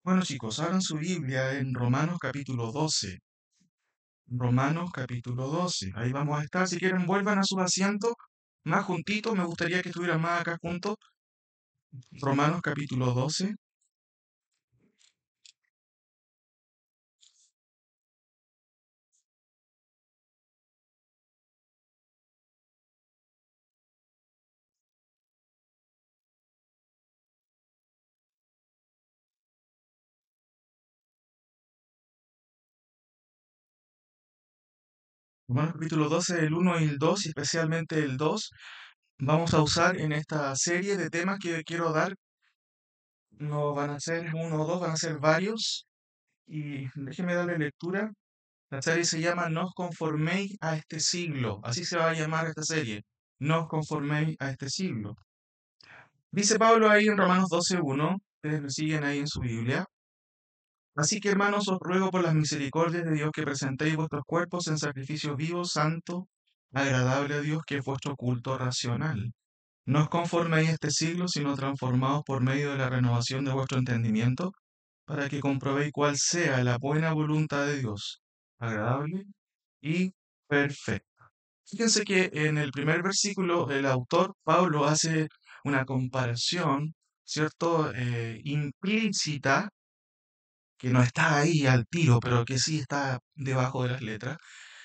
Bueno, chicos, abran su Biblia en Romanos capítulo 12. Romanos capítulo 12. Ahí vamos a estar. Si quieren, vuelvan a sus asientos más juntitos. Me gustaría que estuvieran más acá juntos. Romanos capítulo 12. Romanos capítulo 12, el 1 y el 2, y especialmente el 2, vamos a usar en esta serie de temas que quiero dar. No van a ser uno o dos, van a ser varios. Y déjenme darle lectura. La serie se llama No os conforméis a este siglo. Así se va a llamar esta serie. No os conforméis a este siglo. Dice Pablo ahí en Romanos 12:1, ustedes me siguen ahí en su Biblia. Así que hermanos, os ruego por las misericordias de Dios que presentéis vuestros cuerpos en sacrificio vivo, santo, agradable a Dios, que es vuestro culto racional. No os conforméis a este siglo, sino transformaos por medio de la renovación de vuestro entendimiento, para que comprobéis cuál sea la buena voluntad de Dios, agradable y perfecta. Fíjense que en el primer versículo el autor Pablo hace una comparación, ¿cierto? Implícita, que no está ahí al tiro, pero que sí está debajo de las letras,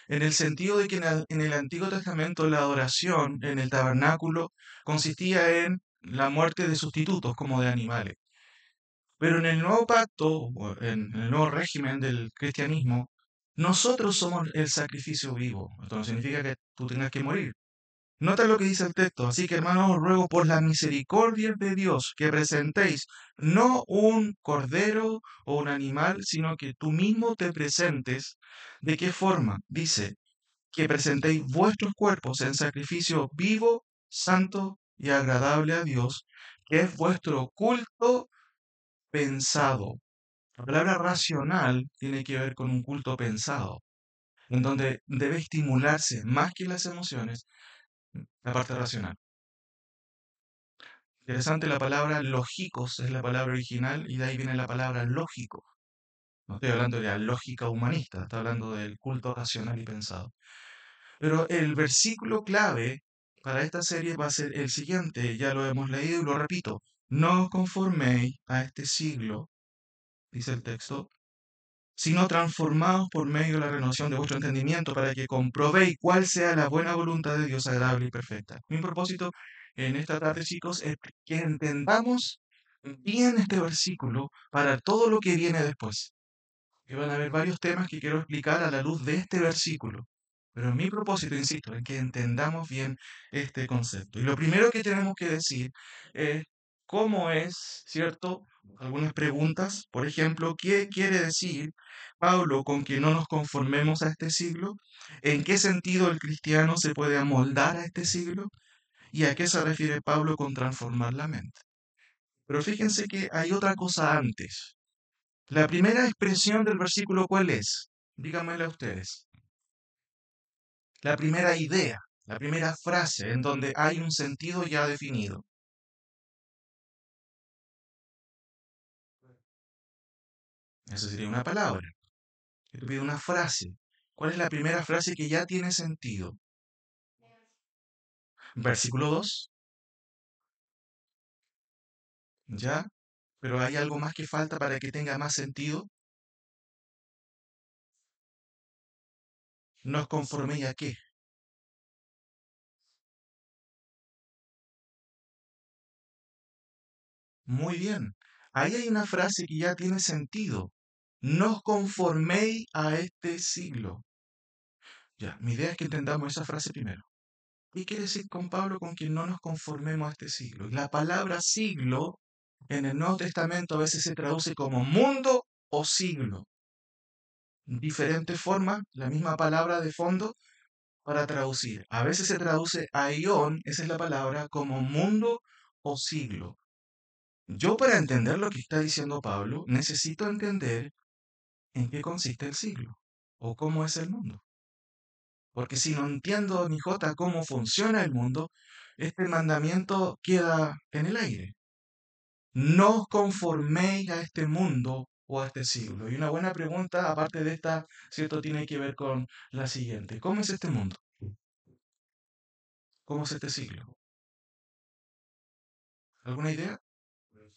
en el sentido de que en el Antiguo Testamento la adoración en el tabernáculo consistía en la muerte de sustitutos como de animales. Pero en el nuevo pacto, o en el nuevo régimen del cristianismo, nosotros somos el sacrificio vivo. Esto no significa que tú tengas que morir. Nota lo que dice el texto. Así que, hermanos, os ruego por la misericordia de Dios que presentéis no un cordero o un animal, sino que tú mismo te presentes. ¿De qué forma? Dice que presentéis vuestros cuerpos en sacrificio vivo, santo y agradable a Dios, que es vuestro culto pensado. La palabra racional tiene que ver con un culto pensado, en donde debe estimularse más que las emociones, la parte racional. Interesante, la palabra lógicos es la palabra original y de ahí viene la palabra lógico. No estoy hablando de la lógica humanista, estoy hablando del culto racional y pensado. Pero el versículo clave para esta serie va a ser el siguiente, ya lo hemos leído y lo repito. No os conforméis a este siglo, dice el texto, sino transformaos por medio de la renovación de vuestro entendimiento para que comprobéis cuál sea la buena voluntad de Dios agradable y perfecta. Mi propósito en esta tarde, chicos, es que entendamos bien este versículo para todo lo que viene después. Que van a haber varios temas que quiero explicar a la luz de este versículo. Pero mi propósito, insisto, es que entendamos bien este concepto. Y lo primero que tenemos que decir es cómo es, ¿cierto? Algunas preguntas, por ejemplo, ¿qué quiere decir Pablo con que no nos conformemos a este siglo? ¿En qué sentido el cristiano se puede amoldar a este siglo? ¿Y a qué se refiere Pablo con transformar la mente? Pero fíjense que hay otra cosa antes. La primera expresión del versículo, ¿cuál es? Díganmela ustedes. La primera idea, la primera frase en donde hay un sentido ya definido. Esa sería una palabra. Yo te pido una frase. ¿Cuál es la primera frase que ya tiene sentido? Versículo 2. ¿Ya? Pero hay algo más que falta para que tenga más sentido. ¿Nos conforméis a qué? Muy bien. Ahí hay una frase que ya tiene sentido. No os conforméis a este siglo. Ya, mi idea es que entendamos esa frase primero. ¿Qué quiere decir con Pablo con que no nos conformemos a este siglo? La palabra siglo en el Nuevo Testamento a veces se traduce como mundo o siglo. Diferentes formas, la misma palabra de fondo para traducir. A veces se traduce aión, esa es la palabra, como mundo o siglo. Yo para entender lo que está diciendo Pablo necesito entender en qué consiste el siglo o cómo es el mundo. Porque si no entiendo ni jota cómo funciona el mundo, este mandamiento queda en el aire. no os conforméis a este mundo o a este siglo. Y una buena pregunta, aparte de esta, ¿cierto? Tiene que ver con la siguiente. ¿Cómo es este mundo? ¿Cómo es este siglo? ¿Alguna idea?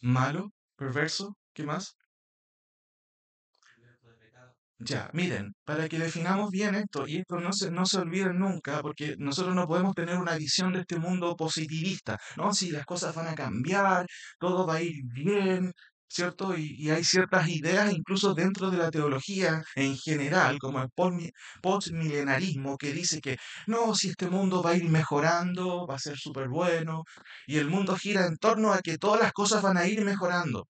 ¿Malo? ¿Perverso? ¿Qué más? Ya, miren, para que definamos bien esto, y esto no se olviden nunca, porque nosotros no podemos tener una visión de este mundo positivista, ¿no? Si las cosas van a cambiar, todo va a ir bien, ¿cierto? Y hay ciertas ideas, incluso dentro de la teología en general, como el postmilenarismo, que dice que no, si este mundo va a ir mejorando, va a ser súper bueno, y el mundo gira en torno a que todas las cosas van a ir mejorando.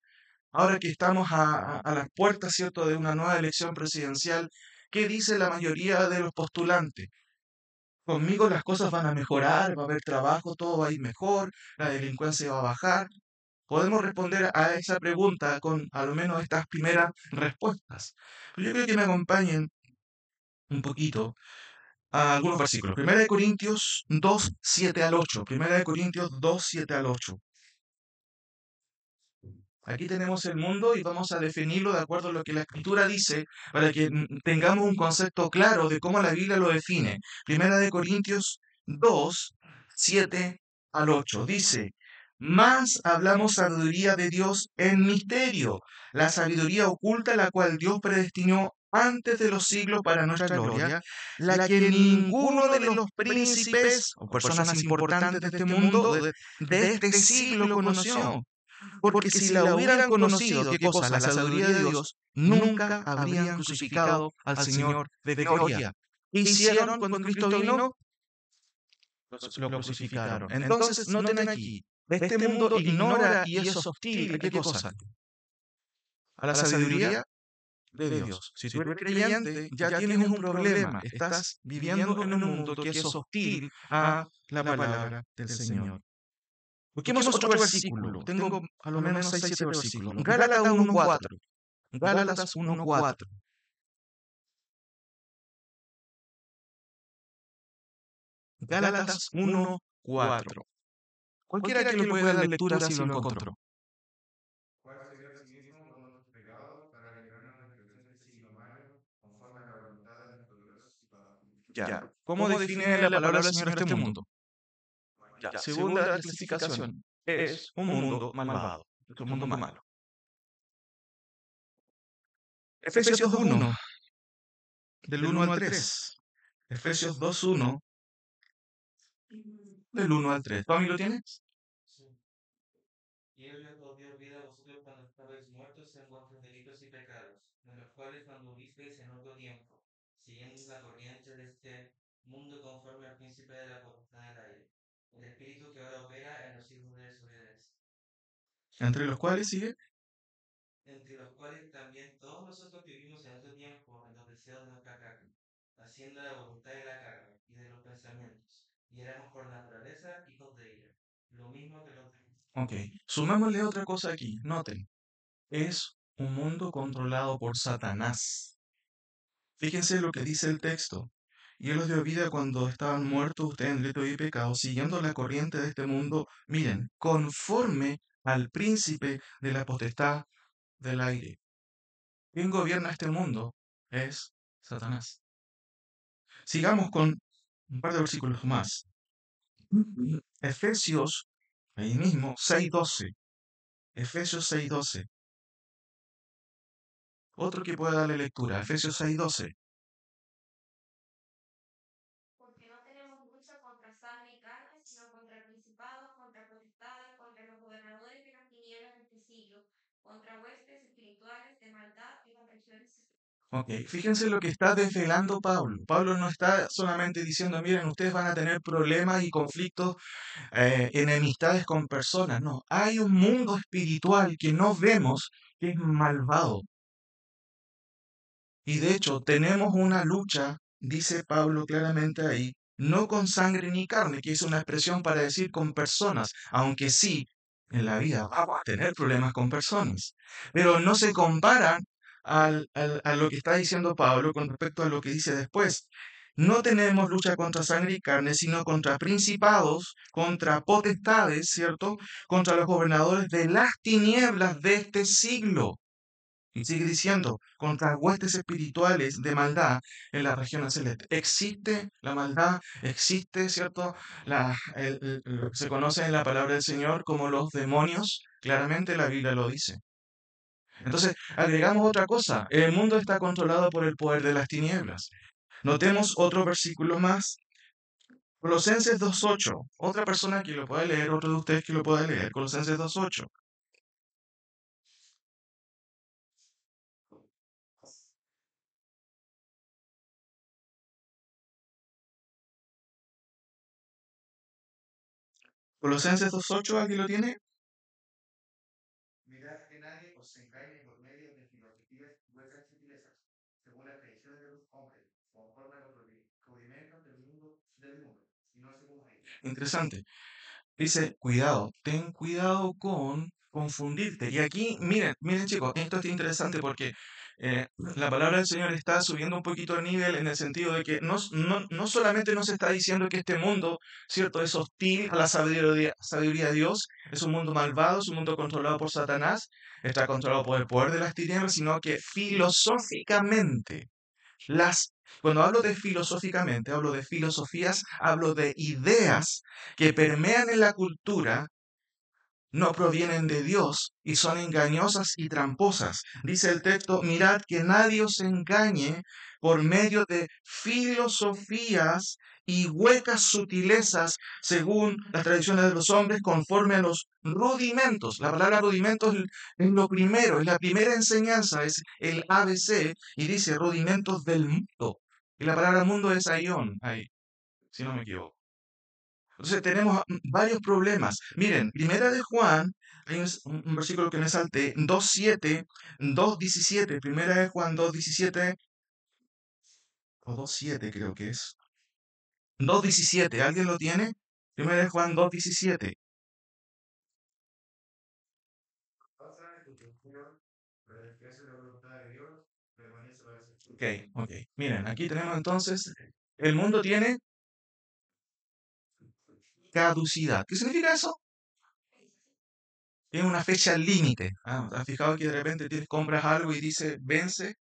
Ahora que estamos a las puertas, ¿cierto?, de una nueva elección presidencial, ¿qué dice la mayoría de los postulantes? Conmigo las cosas van a mejorar, va a haber trabajo, todo va a ir mejor, la delincuencia va a bajar. Podemos responder a esa pregunta con al menos estas primeras respuestas. Pero yo creo que me acompañen un poquito a algunos versículos. Primera de Corintios 2 7 al 8. Primera de Corintios 2 7 al 8. Aquí tenemos el mundo y vamos a definirlo de acuerdo a lo que la escritura dice para que tengamos un concepto claro de cómo la Biblia lo define. Primera de Corintios 2 7 al 8 dice, más hablamos sabiduría de Dios en misterio, la sabiduría oculta la cual Dios predestinó antes de los siglos para nuestra gloria, la que ninguno de los príncipes o personas importantes de este mundo, de este siglo conoció. Porque si la hubieran conocido, ¿qué cosa? La sabiduría de Dios, nunca habrían crucificado al Señor de gloria. ¿Qué hicieron cuando Cristo vino? Lo crucificaron. Entonces, noten aquí, este mundo ignora y es hostil. ¿A qué cosa? A la sabiduría de Dios. Si tú eres creyente, ya tienes un problema. Estás viviendo en un mundo que es hostil a la palabra del Señor. Busquemos otro versículo. Tengo a lo menos 6 7 versículos. Gálatas 1:4. Gálatas 1:4. Gálatas 1:4. Cualquiera que lo pueda dar lectura si lo encontró. ¿Cuál sería asimismo con nuestros pecados para librarnos del presente siglo malo, conforme a la voluntad de nuestro Dios y Padre? Ya. ¿Cómo define la palabra del Señor este mundo? Ya. Según la clasificación, es un mundo malvado. Es un mundo malo. Efesios 2:1. Del 1 al 3. Efesios 2:1. Del 1 al 3. ¿Tú a mí lo tienes? Y él les dio vida a vosotros cuando estabais muertos en vuestros delitos y pecados, en los cuales cuando vivisteis en otro tiempo, siguiendo la corriente de este mundo conforme al príncipe de la potestad del aire, el espíritu que ahora opera en los hijos de desobediencia, Entre los cuales sigue. entre los cuales también todos nosotros vivimos en otro tiempo en los deseos de nuestra carne, haciendo la voluntad de la carne y de los pensamientos, y éramos por naturaleza hijos de ira, lo mismo que los demás. Ok. Sumémosle otra cosa aquí. Noten. Es un mundo controlado por Satanás. Fíjense lo que dice el texto. Y él os dio vida cuando estaban muertos ustedes en delito y pecado, siguiendo la corriente de este mundo, miren, conforme al príncipe de la potestad del aire. ¿Quién gobierna este mundo? Es Satanás. Sigamos con un par de versículos más. Efesios, ahí mismo, 6:12. Efesios 6:12. Otro que pueda darle lectura. Efesios 6:12. Porque no tenemos lucha contra sangre y carne, sino contra principados, contra potestades, contra los gobernadores de las tinieblas de este siglo, contra huestes espirituales de maldad en las regiones. Ok, fíjense lo que está desvelando Pablo. Pablo no está solamente diciendo, miren, ustedes van a tener problemas y conflictos, enemistades con personas. No, hay un mundo espiritual que no vemos que es malvado. Y de hecho, tenemos una lucha, dice Pablo claramente ahí, no con sangre ni carne, que es una expresión para decir con personas, aunque sí, en la vida vamos a tener problemas con personas, pero no se comparan a lo que está diciendo Pablo con respecto a lo que dice después. no tenemos lucha contra sangre y carne, sino contra principados, contra potestades, ¿cierto? Contra los gobernadores de las tinieblas de este siglo. Y sigue diciendo, contra huestes espirituales de maldad en las regiones celestes. Existe la maldad, existe, ¿cierto? Lo que se conoce en la palabra del Señor como los demonios. Claramente la Biblia lo dice. Entonces, agregamos otra cosa. El mundo está controlado por el poder de las tinieblas. Notemos otro versículo más. Colosenses 2.8. Otra persona que lo pueda leer, otro de ustedes que lo pueda leer. Colosenses 2.8. Colosenses 2.8, ¿aquí lo tiene? Mirad que nadie os engañe por medio de filosofías y vuestras sutilezas, según las tradiciones de los hombres, conforme a los rudimentos del mundo, y no según ellos. Interesante. Dice, cuidado, ten cuidado con confundirte. Y aquí, miren chicos, esto está interesante porque la palabra del Señor está subiendo un poquito el nivel en el sentido de que no solamente nos está diciendo que este mundo, ¿cierto?, es hostil a la sabiduría de Dios, es un mundo malvado, es un mundo controlado por Satanás, está controlado por el poder de las tinieblas, sino que filosóficamente cuando hablo de filosóficamente, hablo de filosofías, hablo de ideas que permean en la cultura, no provienen de Dios y son engañosas y tramposas. Dice el texto, mirad que nadie os engañe por medio de filosofías y huecas sutilezas según las tradiciones de los hombres conforme a los rudimentos. La palabra rudimentos es lo primero, es la primera enseñanza, es el ABC y dice rudimentos del mundo. Y la palabra mundo es aión, ahí, si no me equivoco. Entonces tenemos varios problemas. Miren, primera de Juan, hay un versículo que me salté, 2.7, 2.17, primera de Juan 2.17, o 2.7 creo que es. 2.17, ¿alguien lo tiene? Primera de Juan 2.17. Otra instrucción, para el que hace la voluntad de Dios, permanece para siempre. Ok. Miren, aquí tenemos entonces, el mundo tiene caducidad. ¿Qué significa eso? Tiene una fecha límite. ¿Has fijado que de repente compras algo y dice vence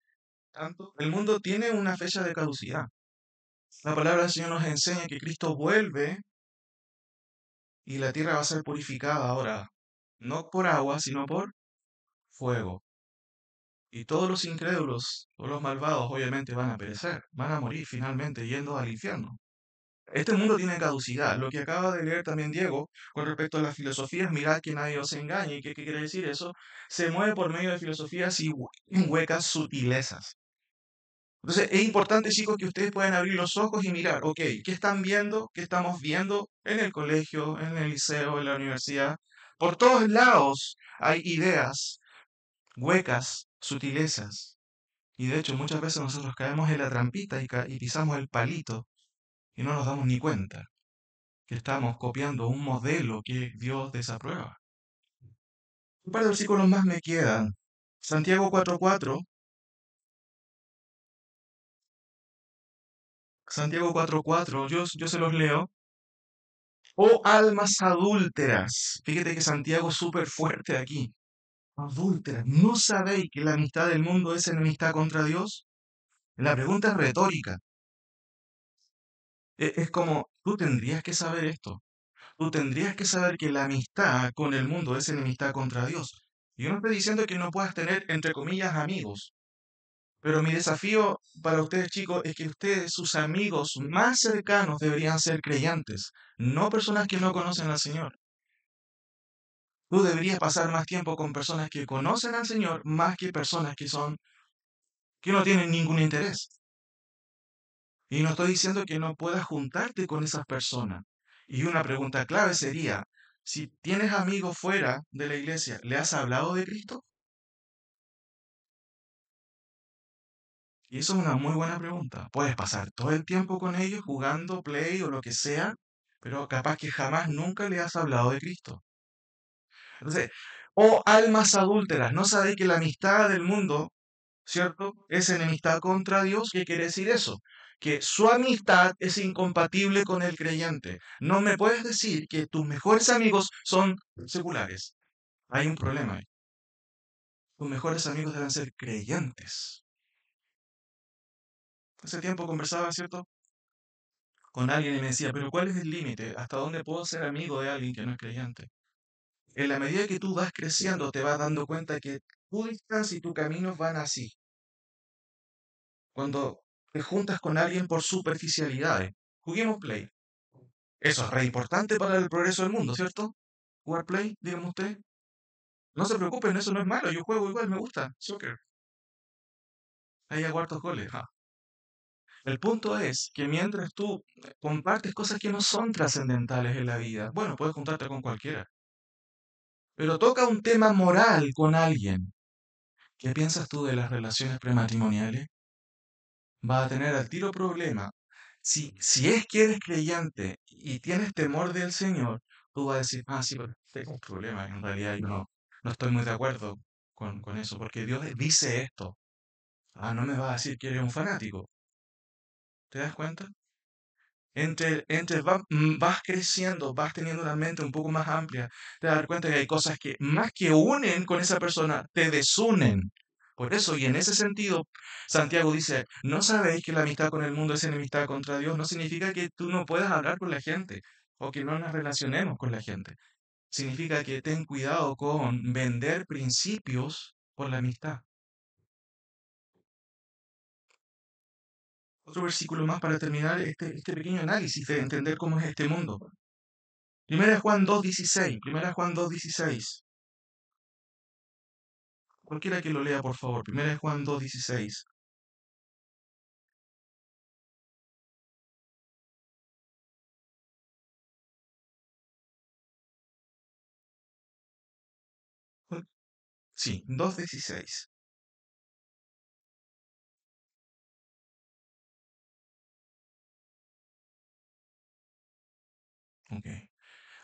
tanto? El mundo tiene una fecha de caducidad. La palabra del Señor nos enseña que Cristo vuelve y la tierra va a ser purificada ahora, no por agua, sino por fuego. Y todos los incrédulos, todos los malvados, obviamente van a perecer, van a morir finalmente yendo al infierno. Este mundo tiene caducidad. Lo que acaba de leer también Diego con respecto a las filosofías, mirad que nadie os engañe. ¿Qué quiere decir eso? Se mueve por medio de filosofías y huecas sutilezas. Entonces, es importante, chicos, que ustedes puedan abrir los ojos y mirar, ok, ¿qué están viendo? ¿Qué estamos viendo en el colegio, en el liceo, en la universidad? Por todos lados hay ideas huecas, sutilezas. Y de hecho, muchas veces nosotros caemos en la trampita y pisamos el palito y no nos damos ni cuenta que estamos copiando un modelo que Dios desaprueba. Un par de versículos más me quedan. Santiago 4.4. Santiago 4.4, yo se los leo. Oh almas adúlteras. Fíjate que Santiago es súper fuerte aquí. Adúlteras. ¿No sabéis que la amistad del mundo es enemistad contra Dios? La pregunta es retórica. Es como, tú tendrías que saber esto. Tú tendrías que saber que la amistad con el mundo es enemistad contra Dios. Yo no estoy diciendo que no puedas tener, entre comillas, amigos. Pero mi desafío para ustedes, chicos, es que ustedes, sus amigos más cercanos, deberían ser creyentes, no personas que no conocen al Señor. Tú deberías pasar más tiempo con personas que conocen al Señor más que personas que no tienen ningún interés. Y no estoy diciendo que no puedas juntarte con esas personas. Y una pregunta clave sería, si tienes amigos fuera de la iglesia, ¿le has hablado de Cristo? Y eso es una muy buena pregunta. Puedes pasar todo el tiempo con ellos jugando play o lo que sea, pero capaz que jamás nunca le has hablado de Cristo. Entonces, oh almas adúlteras, ¿no sabéis que la amistad del mundo, cierto, es enemistad contra Dios? ¿Qué quiere decir eso? que su amistad es incompatible con el creyente. No me puedes decir que tus mejores amigos son seculares. Hay un problema ahí. Tus mejores amigos deben ser creyentes. Hace tiempo conversaba, ¿cierto?, con alguien y me decía, pero ¿cuál es el límite? ¿Hasta dónde puedo ser amigo de alguien que no es creyente? En la medida que tú vas creciendo, te vas dando cuenta que tu distancia y tu camino van así. Cuando te juntas con alguien por superficialidades, juguemos Play. Eso es re importante para el progreso del mundo, ¿cierto? Jugar Play, dígame usted. No se preocupen, eso no es malo, yo juego igual, me gusta. Soccer. Ahí hago hartos goles. Ja. El punto es que mientras tú compartes cosas que no son trascendentales en la vida, bueno, puedes juntarte con cualquiera, pero toca un tema moral con alguien. ¿Qué piensas tú de las relaciones prematrimoniales? Vas a tener al tiro problema. Si es que eres creyente y tienes temor del Señor, tú vas a decir, ah, sí, pero tengo un problema. En realidad yo no estoy muy de acuerdo con eso, porque Dios dice esto. Ah, no me vas a decir que eres un fanático. ¿Te das cuenta? Vas creciendo, vas teniendo una mente un poco más amplia, te das cuenta que hay cosas que más que unen con esa persona, te desunen. Por eso, y en ese sentido, Santiago dice, ¿no sabéis que la amistad con el mundo es enemistad contra Dios? No significa que tú no puedas hablar con la gente o que no nos relacionemos con la gente. Significa que ten cuidado con vender principios por la amistad. Otro versículo más para terminar este pequeño análisis de entender cómo es este mundo. Primera de Juan 2:16. Primera de Juan 2:16. Cualquiera que lo lea, por favor. Primera de Juan 2:16. Sí, 2:16. Ok.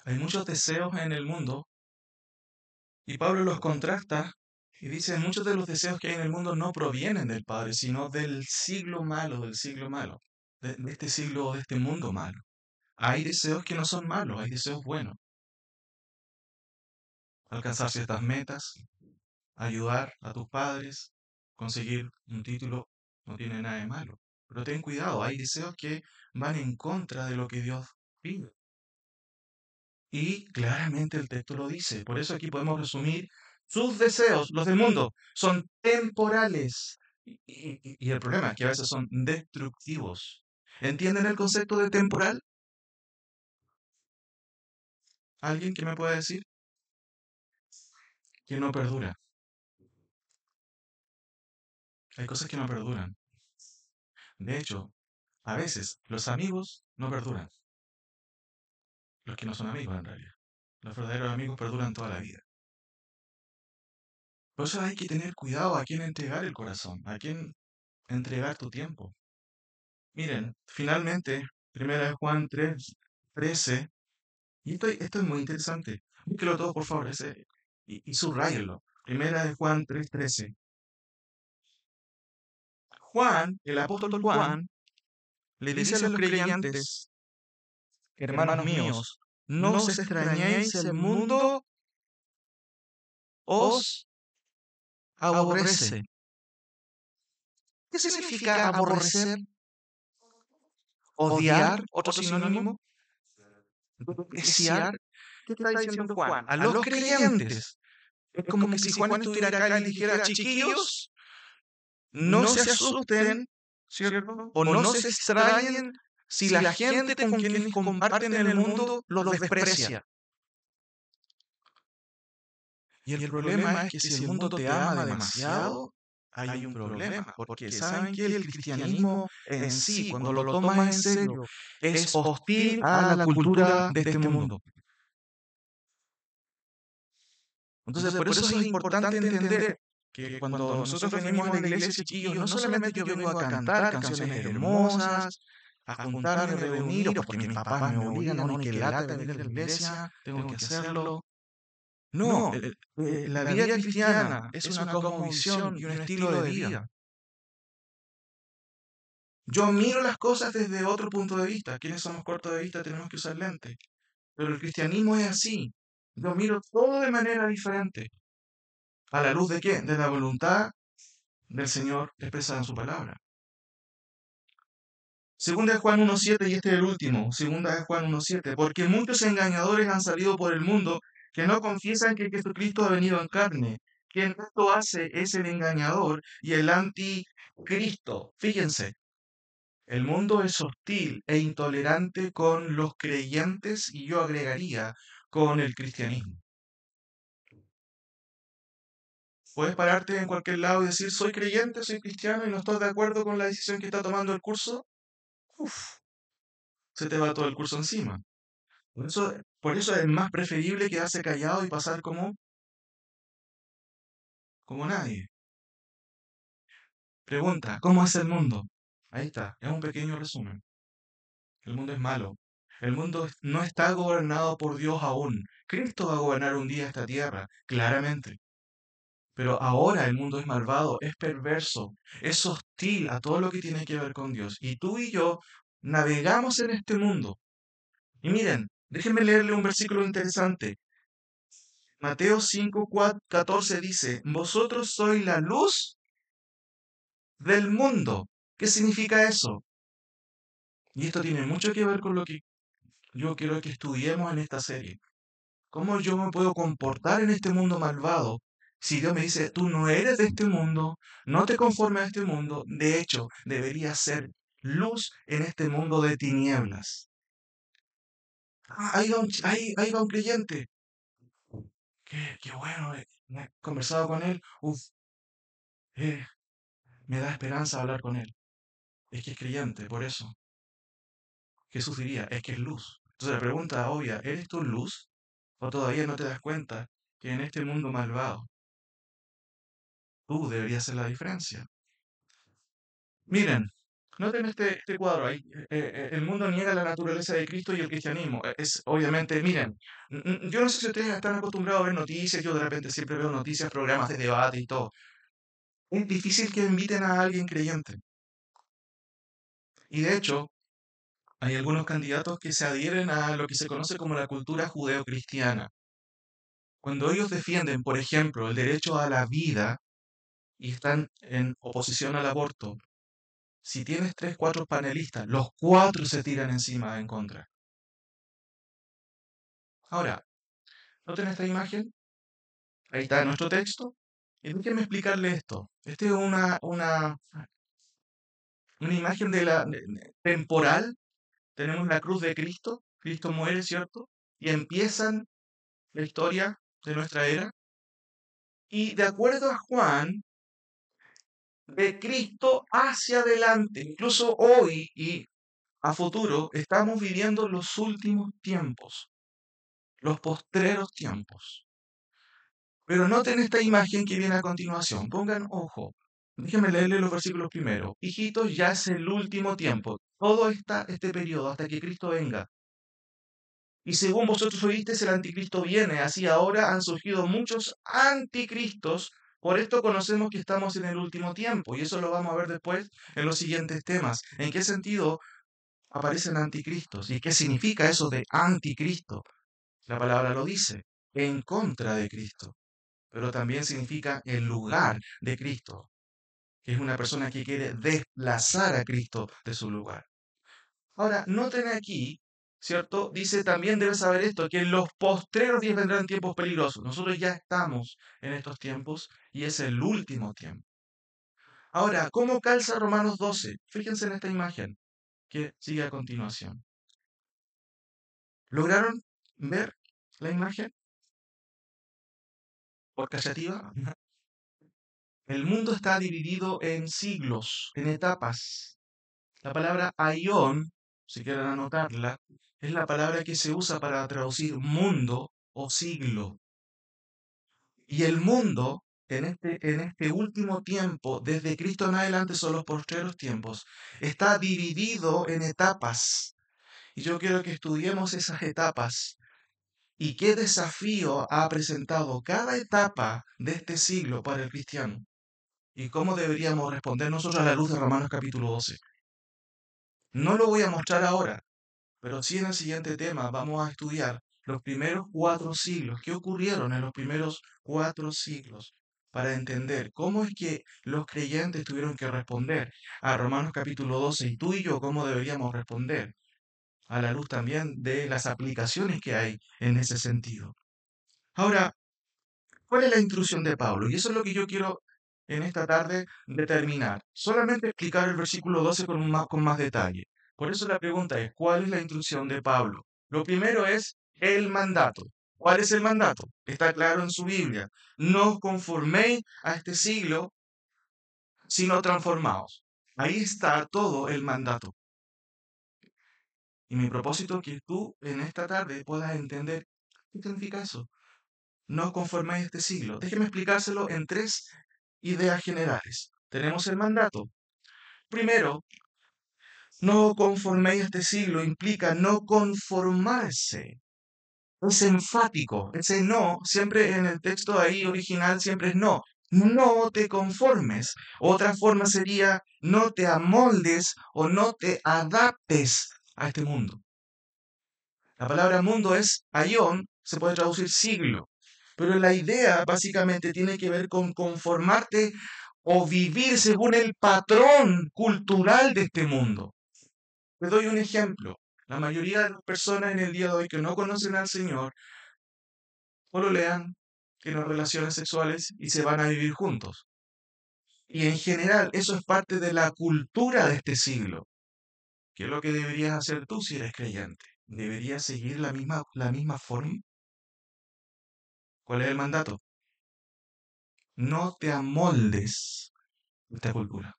Hay muchos deseos en el mundo y Pablo los contrasta y dice, muchos de los deseos que hay en el mundo no provienen del Padre, sino del siglo malo, de este siglo o de este mundo malo. Hay deseos que no son malos, hay deseos buenos. Alcanzar ciertas metas, ayudar a tus padres, conseguir un título, no tiene nada de malo. Pero ten cuidado, hay deseos que van en contra de lo que Dios pide. Y claramente el texto lo dice. Por eso aquí podemos resumir, sus deseos, los del mundo, son temporales. Y el problema es que a veces son destructivos. ¿Entienden el concepto de temporal? ¿Alguien que me pueda decir? Que no perdura. Hay cosas que no perduran. De hecho, a veces los amigos no perduran. Los que no son amigos en realidad. Los verdaderos amigos perduran toda la vida. Por eso hay que tener cuidado a quién entregar el corazón, a quién entregar tu tiempo. Miren, finalmente, 1 Juan 3:13, y esto es muy interesante. Búsquelo todo, por favor, y subrayenlo. 1 Juan 3:13. Juan, el apóstol Juan, le dice a los creyentes, hermanos míos, no os extrañéis, el mundo os aborrece. ¿Qué significa aborrecer? Odiar, otro sinónimo. Despreciar. ¿Qué está diciendo Juan? A los creyentes. Es como que si Juan estuviera acá y le dijera, chiquillos, no se asusten, ¿cierto? O no se extrañen si la gente con quienes comparten el mundo los desprecia. Y el problema es que si el mundo te ama demasiado, hay un problema, porque saben que el cristianismo en sí, cuando lo tomas en serio, es hostil a la cultura de este mundo. Entonces, por eso es importante entender que cuando nosotros venimos a la iglesia, chiquillos, no solamente yo vengo a cantar canciones hermosas, a juntarme, a reunir, o porque mis papás me obligan, no, ni que lata venir a la iglesia, tengo que hacerlo. No, la vida cristiana es una cosmovisión y un estilo de vida. Yo miro las cosas desde otro punto de vista. Quienes somos cortos de vista tenemos que usar lentes. Pero el cristianismo es así. Yo miro todo de manera diferente. ¿A la luz de qué? De la voluntad del Señor expresada en su palabra. Segunda de Juan 1.7, y este es el último. Segunda de Juan 1.7. Porque muchos engañadores han salido por el mundo que no confiesan que Jesucristo ha venido en carne. Quien esto hace es el engañador y el anticristo. Fíjense, el mundo es hostil e intolerante con los creyentes y yo agregaría con el cristianismo. Puedes pararte en cualquier lado y decir, soy creyente, soy cristiano y no estoy de acuerdo con la decisión que está tomando el curso. Uf, se te va todo el curso encima. Por eso es más preferible quedarse callado y pasar como nadie. Pregunta, ¿cómo es el mundo? Ahí está, es un pequeño resumen. El mundo es malo. El mundo no está gobernado por Dios aún. Cristo va a gobernar un día esta tierra, claramente. Pero ahora el mundo es malvado, es perverso, es hostil a todo lo que tiene que ver con Dios. Y tú y yo navegamos en este mundo. Y miren, déjenme leerle un versículo interesante. Mateo 5:14 dice, vosotros sois la luz del mundo. ¿Qué significa eso? Y esto tiene mucho que ver con lo que yo quiero que estudiemos en esta serie. ¿Cómo yo me puedo comportar en este mundo malvado? Si Dios me dice, tú no eres de este mundo, no te conformes a este mundo, de hecho, deberías ser luz en este mundo de tinieblas. Ah, ahí va un creyente. Qué bueno, he conversado con él. Uf, eh, me da esperanza hablar con él. Es que es creyente, por eso. Jesús diría, es que es luz. Entonces la pregunta obvia, ¿eres tú luz? ¿O todavía no te das cuenta que en este mundo malvado tú deberías ser la diferencia? Miren, noten este cuadro ahí. El mundo niega la naturaleza de Cristo y el cristianismo. Es obviamente, miren, yo no sé si ustedes están acostumbrados a ver noticias, yo de repente siempre veo noticias, programas de debate y todo. Es difícil que inviten a alguien creyente. Y de hecho, hay algunos candidatos que se adhieren a lo que se conoce como la cultura judeocristiana. Cuando ellos defienden, por ejemplo, el derecho a la vida y están en oposición al aborto, si tienes 3, 4 panelistas, los 4 se tiran encima en contra. Ahora, ¿noten esta imagen? Ahí está nuestro texto. Y déjenme explicarle esto. Esta es una imagen temporal. Tenemos la cruz de Cristo. Cristo muere, ¿cierto? Y empiezan la historia de nuestra era. Y de acuerdo a Juan, de Cristo hacia adelante, incluso hoy y a futuro, estamos viviendo los últimos tiempos, los postreros tiempos. Pero noten esta imagen que viene a continuación. Pongan ojo. Déjenme leerle los versículos primero. Hijitos, ya es el último tiempo. Todo este periodo hasta que Cristo venga. Y según vosotros oísteis, el anticristo viene. Así ahora han surgido muchos anticristos. Por esto conocemos que estamos en el último tiempo. Y eso lo vamos a ver después en los siguientes temas. ¿En qué sentido aparecen anticristos? ¿Y qué significa eso de anticristo? La palabra lo dice. En contra de Cristo. Pero también significa el lugar de Cristo, que es una persona que quiere desplazar a Cristo de su lugar. Ahora, noten aquí, ¿cierto? Dice, también debes saber esto, que en los postreros días vendrán tiempos peligrosos. Nosotros ya estamos en estos tiempos y es el último tiempo. Ahora, ¿cómo calza Romanos 12? Fíjense en esta imagen que sigue a continuación. ¿Lograron ver la imagen? ¿Por callativa? El mundo está dividido en siglos, en etapas. La palabra aión, si quieren anotarla, es la palabra que se usa para traducir mundo o siglo. Y el mundo, en este último tiempo, desde Cristo en adelante son los postreros tiempos, está dividido en etapas. Y yo quiero que estudiemos esas etapas y qué desafío ha presentado cada etapa de este siglo para el cristiano y cómo deberíamos responder nosotros a la luz de Romanos capítulo 12. No lo voy a mostrar ahora, pero sí en el siguiente tema vamos a estudiar los primeros 4 siglos, qué ocurrieron en los primeros 4 siglos, para entender cómo es que los creyentes tuvieron que responder a Romanos capítulo 12 y tú y yo cómo deberíamos responder, a la luz también de las aplicaciones que hay en ese sentido. Ahora, ¿cuál es la instrucción de Pablo? Y eso es lo que yo quiero en esta tarde determinar. Solamente explicar el versículo 12 con más detalle. Por eso la pregunta es, ¿cuál es la instrucción de Pablo? Lo primero es el mandato. ¿Cuál es el mandato? Está claro en su Biblia. No os conforméis a este siglo, sino transformaos. Ahí está todo el mandato. Y mi propósito es que tú en esta tarde puedas entender qué significa eso. No os conforméis a este siglo. Déjeme explicárselo en 3 ideas generales. Tenemos el mandato. Primero, no os conforméis a este siglo implica no conformarse. Es enfático. Ese no, siempre en el texto ahí original, siempre es no. No te conformes. Otra forma sería no te amoldes o no te adaptes a este mundo. La palabra mundo es aion, se puede traducir siglo. Pero la idea básicamente tiene que ver con conformarte o vivir según el patrón cultural de este mundo. Les doy un ejemplo. La mayoría de las personas en el día de hoy que no conocen al Señor, lean, tienen relaciones sexuales y se van a vivir juntos. Y en general eso es parte de la cultura de este siglo. ¿Qué es lo que deberías hacer tú si eres creyente? ¿Deberías seguir la misma forma? ¿Cuál es el mandato? No te amoldes a esta cultura.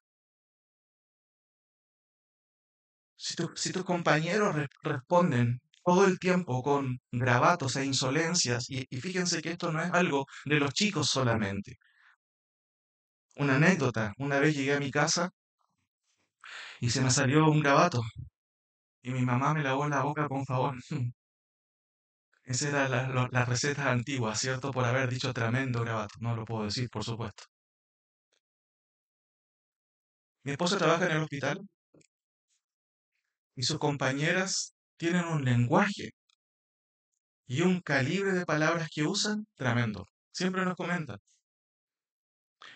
Si tus compañeros responden todo el tiempo con gravatos e insolencias, y fíjense que esto no es algo de los chicos solamente. Una anécdota, una vez llegué a mi casa y se me salió un gravato y mi mamá me lavó la boca con jabón. Esas eran las recetas antiguas, ¿cierto? Por haber dicho tremendo gravato. No lo puedo decir, por supuesto. Mi esposa trabaja en el hospital y sus compañeras tienen un lenguaje y un calibre de palabras que usan tremendo. Siempre nos comentan.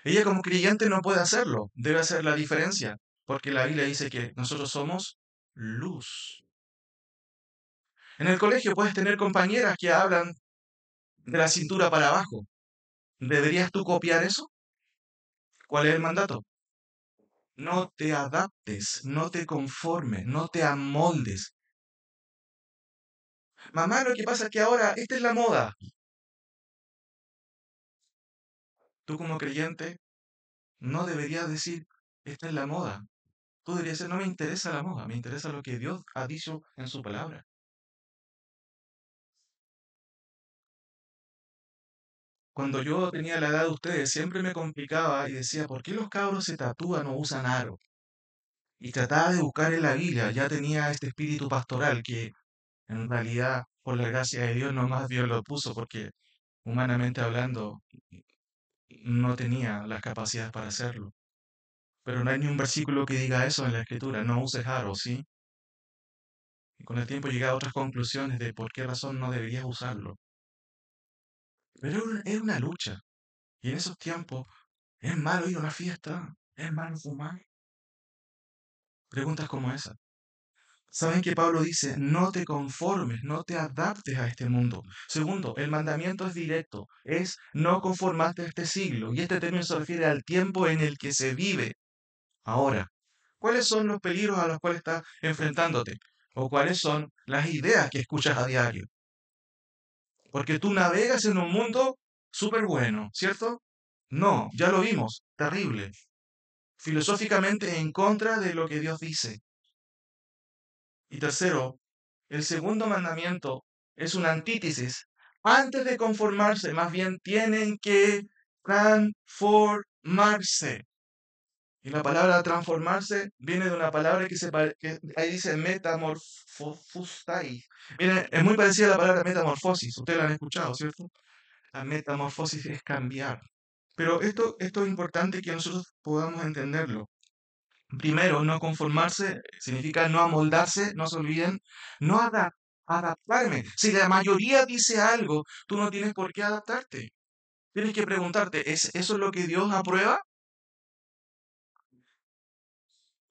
Ella como creyente no puede hacerlo, debe hacer la diferencia, porque la Biblia dice que nosotros somos luz. En el colegio puedes tener compañeras que hablan de la cintura para abajo. ¿Deberías tú copiar eso? ¿Cuál es el mandato? No te adaptes, no te conformes, no te amoldes. Mamá, lo que pasa es que ahora esta es la moda. Tú como creyente no deberías decir, esta es la moda. Tú deberías decir, no me interesa la moda, me interesa lo que Dios ha dicho en su palabra. Cuando yo tenía la edad de ustedes, siempre me complicaba y decía, ¿por qué los cabros se tatúan o usan aro? Y trataba de buscar en la Biblia, ya tenía este espíritu pastoral que en realidad, por la gracia de Dios, no más Dios lo puso, porque humanamente hablando, no tenía las capacidades para hacerlo. Pero no hay ni un versículo que diga eso en la Escritura, no uses aro, ¿sí? Y con el tiempo llegué a otras conclusiones de por qué razón no deberías usarlo. Pero es una lucha. Y en esos tiempos, ¿es malo ir a una fiesta? ¿Es malo fumar? Preguntas como esa. ¿Saben que Pablo dice, no te conformes, no te adaptes a este mundo? Segundo, el mandamiento es directo, es no conformarte a este siglo. Y este término se refiere al tiempo en el que se vive. Ahora, ¿cuáles son los peligros a los cuales estás enfrentándote? ¿O cuáles son las ideas que escuchas a diario? Porque tú navegas en un mundo súper bueno, ¿cierto? No, ya lo vimos, terrible. Filosóficamente en contra de lo que Dios dice. Y tercero, el segundo mandamiento es una antítesis. Antes de conformarse, más bien tienen que transformarse. Y la palabra transformarse viene de una palabra que ahí dice metamorfostai. Viene, es muy parecida a la palabra metamorfosis. Ustedes la han escuchado, ¿cierto? La metamorfosis es cambiar. Pero esto es importante que nosotros podamos entenderlo. Primero, no conformarse significa no amoldarse, no se olviden, no adaptarme. Si la mayoría dice algo, tú no tienes por qué adaptarte. Tienes que preguntarte, ¿es eso lo que Dios aprueba?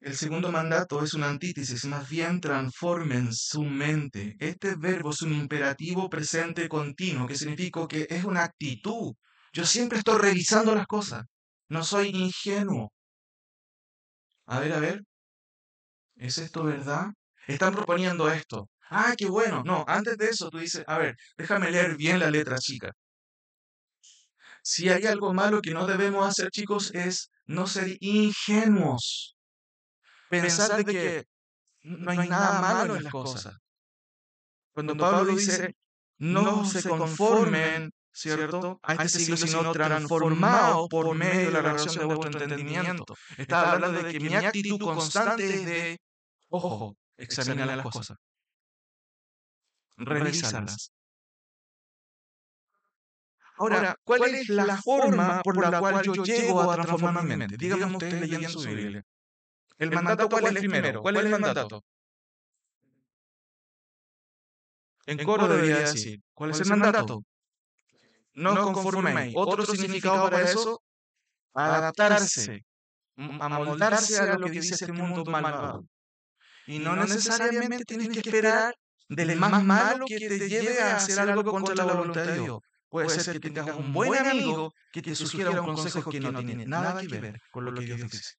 El segundo mandato es una antítesis, más bien transformen su mente. Este verbo es un imperativo presente continuo, que significa que es una actitud. Yo siempre estoy revisando las cosas. No soy ingenuo. A ver, ¿es esto verdad? Están proponiendo esto. Ah, qué bueno. No, antes de eso tú dices, a ver, déjame leer bien la letra chica. Si hay algo malo que no debemos hacer, chicos, es no ser ingenuos. Pensar de que no hay nada malo en las cosas. Cuando Pablo dice, no se conformen, ¿cierto?, a este siglo, sino transformados por medio de la revelación de vuestro entendimiento. Está hablando de que mi actitud constante es de, ojo, examina las cosas, revísalas. Ahora, ¿cuál es la forma por la cual yo llego a transformar mi mente? Dígame usted leyendo su Biblia. ¿El mandato cuál es primero? ¿Cuál es el mandato? En coro debería decir, ¿cuál es el mandato? No os conforméis. Otro significado para eso, adaptarse, amoldarse a lo que dice este mundo malvado. Y no necesariamente tienes que esperar del más malo que te lleve a hacer algo contra la voluntad de Dios. Puede ser que tengas un buen amigo que te sugiera un consejo que no tiene nada que ver con lo que Dios dice.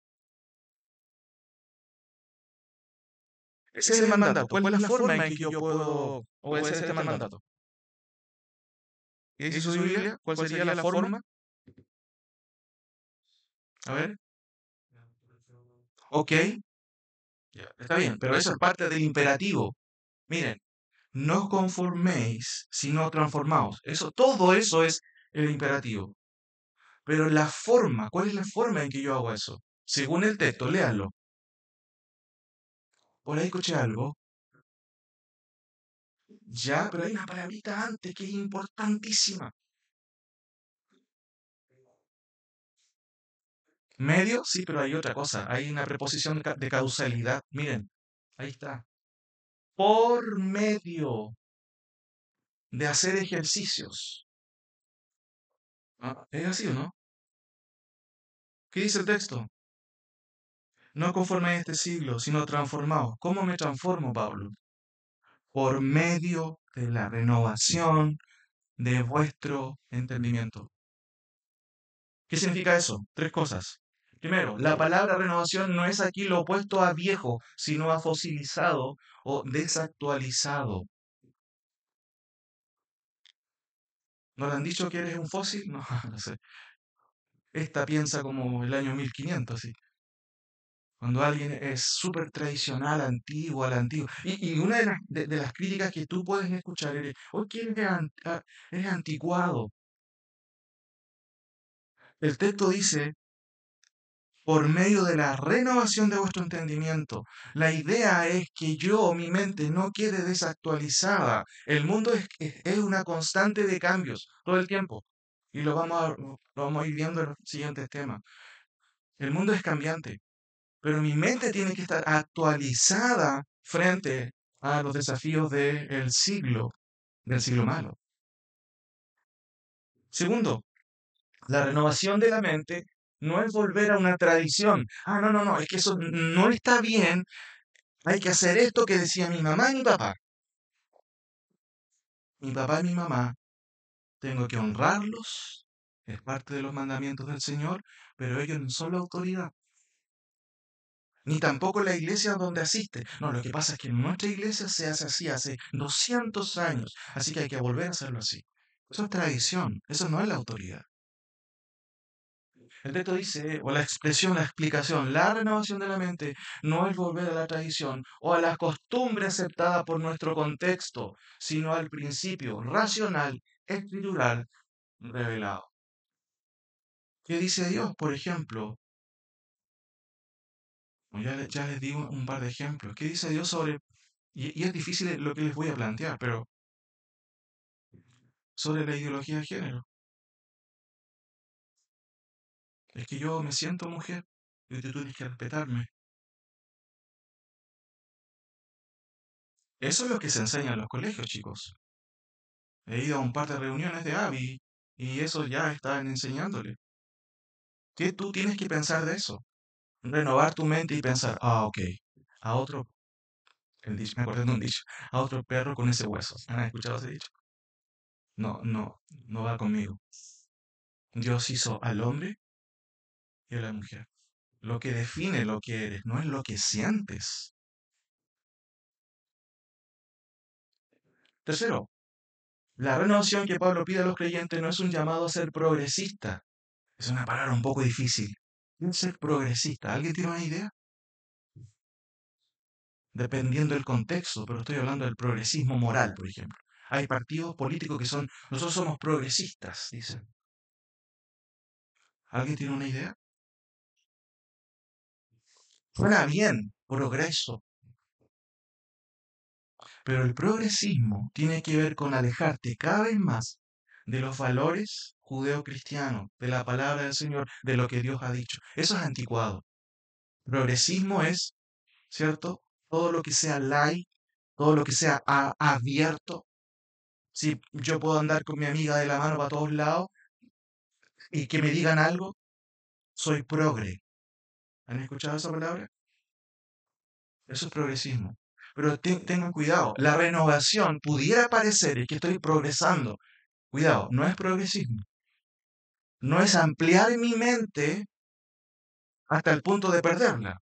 Ese es el mandato. ¿Cuál es la forma en que yo puedo obedecer este mandato? ¿Qué dice su Biblia? ¿Cuál sería la forma? A ver. Ok, ya, está bien, pero eso es parte del imperativo. Miren, no os conforméis, sino transformaos. Todo eso es el imperativo. Pero la forma, ¿cuál es la forma en que yo hago eso? Según el texto, léanlo. Por ahí escuché algo. Ya, pero hay una palabrita antes que es importantísima. Medio, sí, pero hay otra cosa. Hay una preposición de causalidad. Miren, ahí está. Por medio de hacer ejercicios. ¿Es así o no? ¿Qué dice el texto? No conforme a este siglo, sino transformados. ¿Cómo me transformo, Pablo? Por medio de la renovación de vuestro entendimiento. ¿Qué significa eso? Tres cosas. Primero, la palabra renovación no es aquí lo opuesto a viejo, sino a fosilizado o desactualizado. ¿No le han dicho que eres un fósil? No, no sé. Esta piensa como el año 1500, sí. Cuando alguien es súper tradicional, antiguo, a la antigua. Y una de las críticas que tú puedes escuchar es, oye, que eres anticuado. El texto dice, por medio de la renovación de vuestro entendimiento. La idea es que mi mente, no quede desactualizada. El mundo es una constante de cambios todo el tiempo. Y lo vamos a ir viendo en los siguientes temas. El mundo es cambiante. Pero mi mente tiene que estar actualizada frente a los desafíos del siglo malo. Segundo, la renovación de la mente no es volver a una tradición. No, es que eso no está bien. Hay que hacer esto que decía mi mamá y mi papá. Mi papá y mi mamá, tengo que honrarlos, es parte de los mandamientos del Señor, pero ellos no son la autoridad. Ni tampoco la iglesia donde asiste. No, lo que pasa es que en nuestra iglesia se hace así hace 200 años, así que hay que volver a hacerlo así. Eso es tradición, eso no es la autoridad. El texto dice, o la expresión, la explicación, la renovación de la mente no es volver a la tradición o a la costumbre aceptada por nuestro contexto, sino al principio racional, escritural, revelado. ¿Qué dice Dios, por ejemplo? Ya les di un par de ejemplos. ¿Qué dice Dios sobre, y es difícil lo que les voy a plantear, pero sobre la ideología de género? Es que yo me siento mujer y tú tienes que respetarme. Eso es lo que se enseña en los colegios, chicos. He ido a un par de reuniones de ABI y eso ya están enseñándole. ¿Qué tú tienes que pensar de eso? Renovar tu mente y pensar, ok, a otro, me acordé de un dicho, a otro perro con ese hueso. ¿Han escuchado ese dicho? No, no, no va conmigo. Dios hizo al hombre y a la mujer. Lo que define lo que eres no es lo que sientes. Tercero, la renovación que Pablo pide a los creyentes no es un llamado a ser progresista. Es una palabra un poco difícil. ¿Qué es ser progresista? ¿Alguien tiene una idea? Dependiendo del contexto, pero estoy hablando del progresismo moral, por ejemplo. Hay partidos políticos que son, nosotros somos progresistas, dicen. ¿Alguien tiene una idea? Suena bien, progreso, pero el progresismo tiene que ver con alejarte cada vez más de los valores judeocristianos, de la palabra del Señor, de lo que Dios ha dicho. Eso es anticuado. Progresismo es, ¿cierto? Todo lo que sea light, todo lo que sea abierto. Si yo puedo andar con mi amiga de la mano para todos lados y que me digan algo, soy progre. ¿Han escuchado esa palabra? Eso es progresismo. Pero tengan cuidado, la renovación pudiera parecer que estoy progresando. Cuidado, no es progresismo. No es ampliar mi mente hasta el punto de perderla,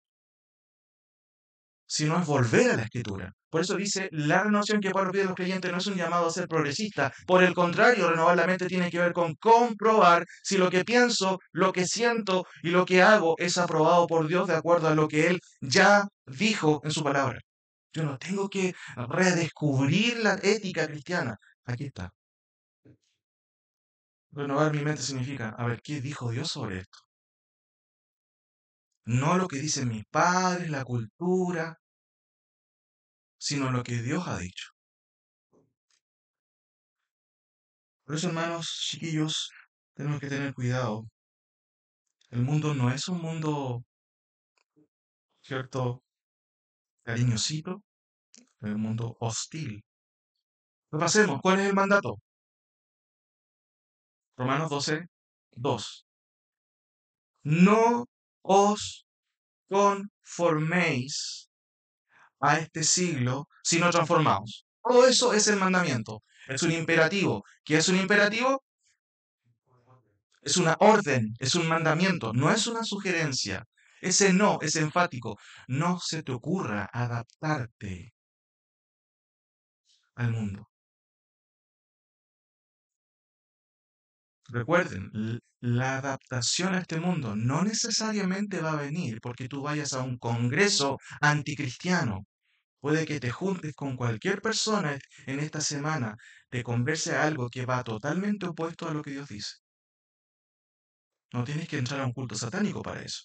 sino es volver a la escritura. Por eso dice, la renovación que Pablo pide a los creyentes no es un llamado a ser progresista. Por el contrario, renovar la mente tiene que ver con comprobar si lo que pienso, lo que siento y lo que hago es aprobado por Dios de acuerdo a lo que Él ya dijo en su palabra. Yo no tengo que redescubrir la ética cristiana. Aquí está. Renovar mi mente significa, a ver, ¿qué dijo Dios sobre esto? No lo que dicen mis padres, la cultura, sino lo que Dios ha dicho. Por eso, hermanos, chiquillos, tenemos que tener cuidado. El mundo no es un mundo, ¿cierto? Cariñosito, es un mundo hostil. Repasemos, ¿cuál es el mandato? Romanos 12, 2. No os conforméis a este siglo, sino transformaos. Todo eso es el mandamiento. Es un imperativo. ¿Qué es un imperativo? Es una orden, es un mandamiento, no es una sugerencia. Ese no es enfático. No se te ocurra adaptarte al mundo. Recuerden, la adaptación a este mundo no necesariamente va a venir porque tú vayas a un congreso anticristiano. Puede que te juntes con cualquier persona en esta semana, te converse a algo que va totalmente opuesto a lo que Dios dice. No tienes que entrar a un culto satánico para eso.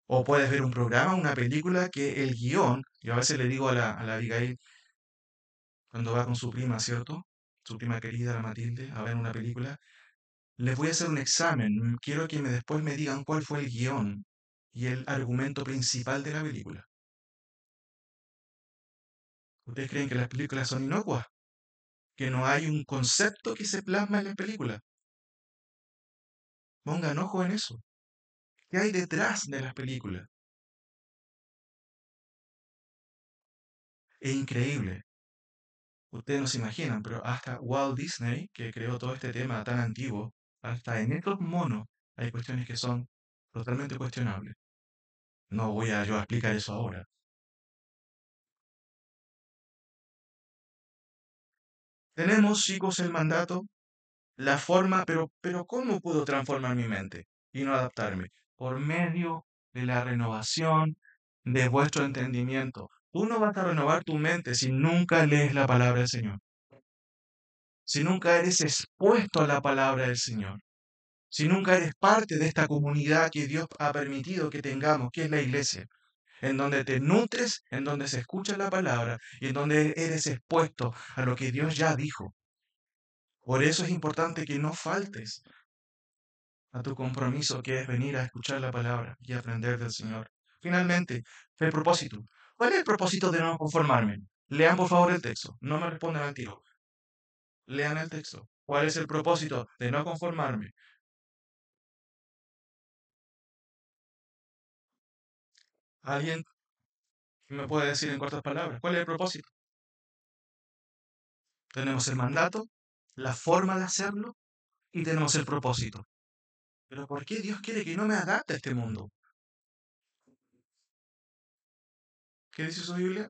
O puedes ver un programa, una película que el guión, yo a veces le digo a la Abigail cuando va con su prima, ¿cierto? Su prima querida, la Matilde, a ver una película, les voy a hacer un examen. Quiero que después me digan cuál fue el guión y el argumento principal de la película. ¿Ustedes creen que las películas son inocuas? ¿Que no hay un concepto que se plasma en la película? Pongan ojo en eso. ¿Qué hay detrás de las películas? Es increíble. Ustedes no se imaginan, pero hasta Walt Disney, que creó todo este tema tan antiguo, hasta en estos monos hay cuestiones que son totalmente cuestionables. No voy a yo a explicar eso ahora. Tenemos, chicos, el mandato, la forma, pero ¿cómo puedo transformar mi mente y no adaptarme? Por medio de la renovación de vuestro entendimiento. Tú no vas a renovar tu mente si nunca lees la palabra del Señor, si nunca eres expuesto a la palabra del Señor, si nunca eres parte de esta comunidad que Dios ha permitido que tengamos, que es la iglesia, en donde te nutres, en donde se escucha la palabra y en donde eres expuesto a lo que Dios ya dijo. Por eso es importante que no faltes a tu compromiso, que es venir a escuchar la palabra y aprender del Señor. Finalmente, el propósito. ¿Cuál es el propósito de no conformarme? Lean por favor el texto. No me respondan al tiro. Lean el texto. ¿Cuál es el propósito de no conformarme? ¿Alguien me puede decir en cortas palabras cuál es el propósito? Tenemos el mandato, la forma de hacerlo y tenemos el propósito. Pero ¿por qué Dios quiere que no me adapte a este mundo? ¿Qué dice su Biblia?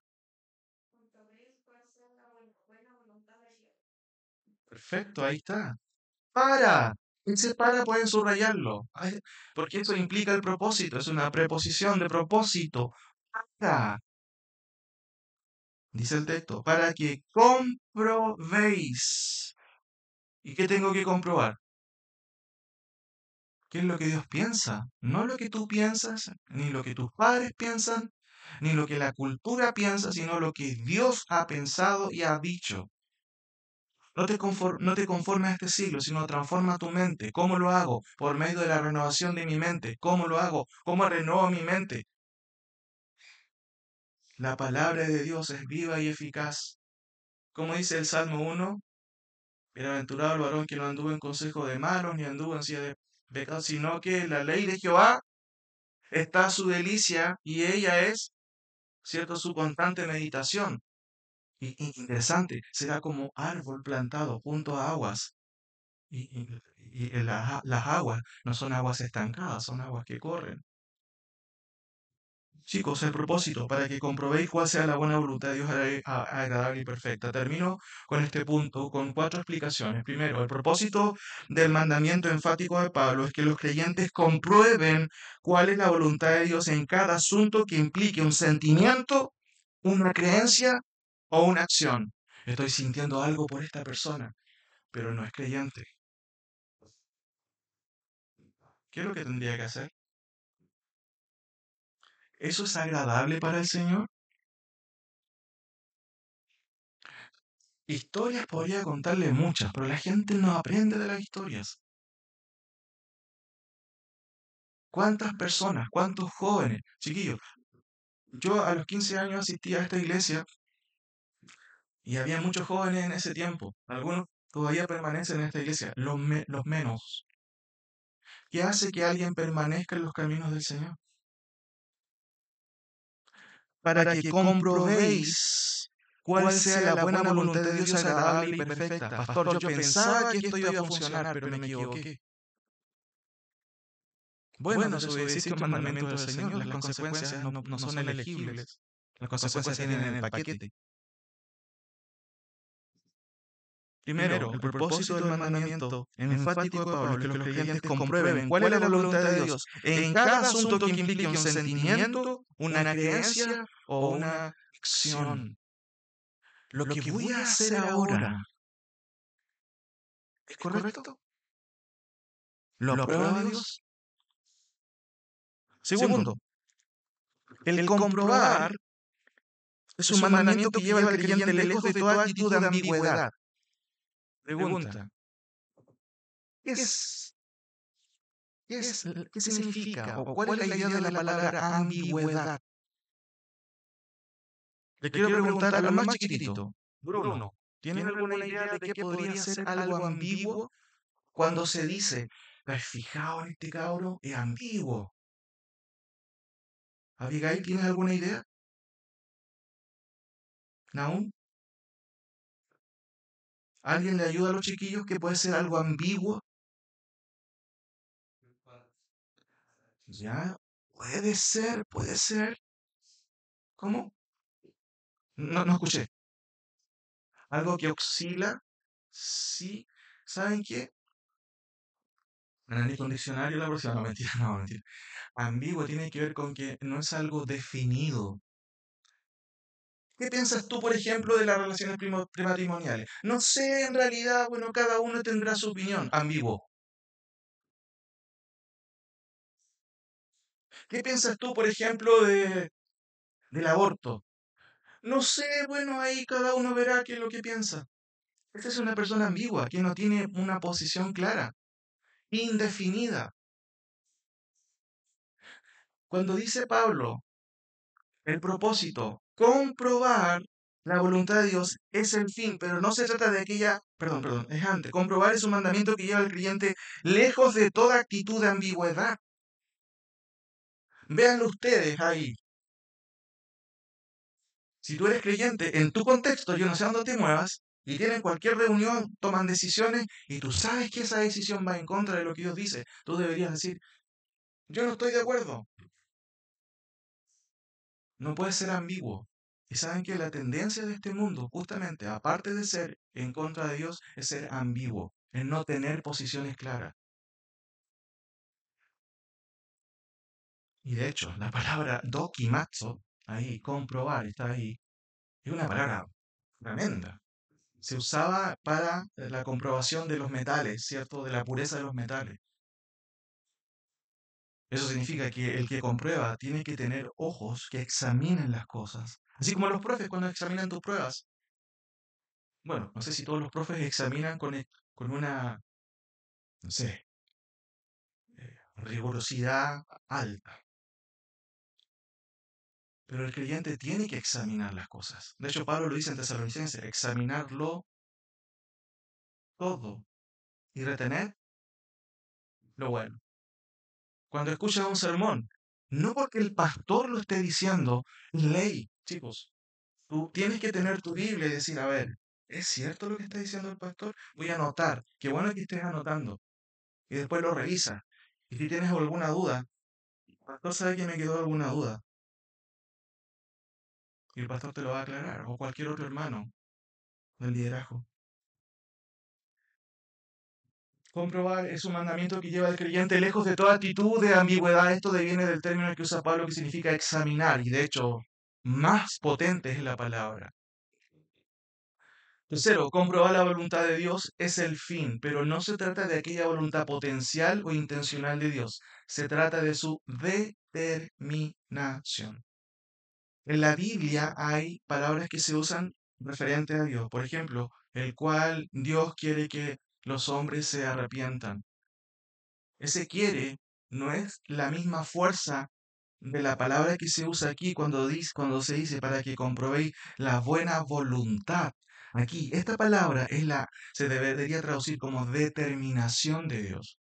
Perfecto, ahí está. Para. Ese para pueden subrayarlo. Porque eso implica el propósito. Es una preposición de propósito. Para. Dice el texto. Para que comprobéis. ¿Y qué tengo que comprobar? ¿Qué es lo que Dios piensa? No lo que tú piensas, ni lo que tus padres piensan, ni lo que la cultura piensa, sino lo que Dios ha pensado y ha dicho. No te conformes a este siglo, sino transforma tu mente. ¿Cómo lo hago? Por medio de la renovación de mi mente. ¿Cómo lo hago? ¿Cómo renuevo mi mente? La palabra de Dios es viva y eficaz. Como dice el Salmo 1, bienaventurado el varón que no anduvo en consejo de malos, ni anduvo en silla de pecados, sino que en la ley de Jehová está su delicia y ella es, ¿cierto?, su constante meditación. Y interesante, será como árbol plantado junto a aguas. Las aguas no son aguas estancadas, son aguas que corren. Chicos, el propósito, para que comprobéis cuál sea la buena voluntad de Dios agradable y perfecta. Termino con este punto, con 4 explicaciones. Primero, el propósito del mandamiento enfático de Pablo es que los creyentes comprueben cuál es la voluntad de Dios en cada asunto que implique un sentimiento, una creencia o una acción. Estoy sintiendo algo por esta persona, pero no es creyente. ¿Qué es lo que tendría que hacer? ¿Eso es agradable para el Señor? Historias podría contarle muchas, pero la gente no aprende de las historias. ¿Cuántas personas, cuántos jóvenes, chiquillos? Yo a los 15 años asistí a esta iglesia y había muchos jóvenes en ese tiempo. Algunos todavía permanecen en esta iglesia, los menos. ¿Qué hace que alguien permanezca en los caminos del Señor? Para que comprobéis cuál sea la buena voluntad de Dios agradable y perfecta. Pastor, yo pensaba que esto iba a funcionar, pero me equivoqué. Bueno, desobedeciste un mandamiento del Señor, las consecuencias no son elegibles. Las consecuencias vienen en el paquete. Primero, el propósito del mandamiento enfático de Pablo es que los creyentes comprueben cuál es la voluntad de Dios en cada asunto que implique un sentimiento, una creencia o una acción. Lo que voy a hacer ahora, ¿es correcto? ¿Lo aprueba Dios? Segundo, el comprobar es un mandamiento que lleva al creyente lejos de toda actitud de ambigüedad. Pregunta, ¿qué significa o cuál es la idea de la palabra ambigüedad? Le quiero preguntar a lo más chiquitito, Bruno, ¿tienen alguna idea de qué podría ser algo ambiguo cuando se dice, ¿te has fijado en este cabro? Es ambiguo. Abigail, ¿tienes alguna idea? ¿Naum? ¿Alguien le ayuda a los chiquillos que puede ser algo ambiguo? Ya, puede ser, puede ser. ¿Cómo? No escuché. Algo que oscila. Sí. ¿Saben qué? En el diccionario la próxima. No, mentira, no, mentira. Ambiguo tiene que ver con que no es algo definido. ¿Qué piensas tú, por ejemplo, de las relaciones prematrimoniales? No sé, en realidad, bueno, cada uno tendrá su opinión. Ambiguo. ¿Qué piensas tú, por ejemplo, del aborto? No sé, bueno, ahí cada uno verá qué es lo que piensa. Esta es una persona ambigua, que no tiene una posición clara, indefinida. Cuando dice Pablo, el propósito, comprobar, La voluntad de Dios es el fin, pero no se trata de aquella, perdón, es antes. Comprobar es un mandamiento que lleva al creyente lejos de toda actitud de ambigüedad. Véanlo ustedes ahí. Si tú eres creyente, en tu contexto, yo no sé dónde te muevas, y tienen cualquier reunión, toman decisiones, y tú sabes que esa decisión va en contra de lo que Dios dice, tú deberías decir, yo no estoy de acuerdo. No puedes ser ambiguo. Y saben que la tendencia de este mundo, justamente, aparte de ser en contra de Dios, es ser ambiguo, en no tener posiciones claras. Y de hecho, la palabra dokimatsu, ahí, comprobar, está ahí, es una palabra tremenda. Se usaba para la comprobación de los metales, ¿cierto? De la pureza de los metales. Eso significa que el que comprueba tiene que tener ojos que examinen las cosas. Así como los profes cuando examinan tus pruebas. Bueno, no sé si todos los profes examinan con una, no sé, rigurosidad alta. Pero el creyente tiene que examinar las cosas. De hecho, Pablo lo dice en Tesalonicenses, examinarlo todo y retener lo bueno. Cuando escuchas un sermón, no porque el pastor lo esté diciendo, es ley, chicos. Tú tienes que tener tu Biblia y decir, a ver, ¿es cierto lo que está diciendo el pastor? Voy a anotar. Qué bueno que estés anotando. Y después lo revisas. Y si tienes alguna duda, el pastor sabe que me quedó alguna duda. Y el pastor te lo va a aclarar. O cualquier otro hermano del liderazgo. Comprobar es un mandamiento que lleva al creyente lejos de toda actitud de ambigüedad. Esto deviene del término que usa Pablo que significa examinar. Y de hecho, más potente es la palabra. Tercero, comprobar la voluntad de Dios es el fin, pero no se trata de aquella voluntad potencial o intencional de Dios. Se trata de su determinación. En la Biblia hay palabras que se usan referentes a Dios. Por ejemplo, el cual Dios quiere que los hombres se arrepientan. Ese quiere no es la misma fuerza de la palabra que se usa aquí cuando se dice para que comprobéis la buena voluntad. Aquí, esta palabra se debería traducir como determinación de Dios.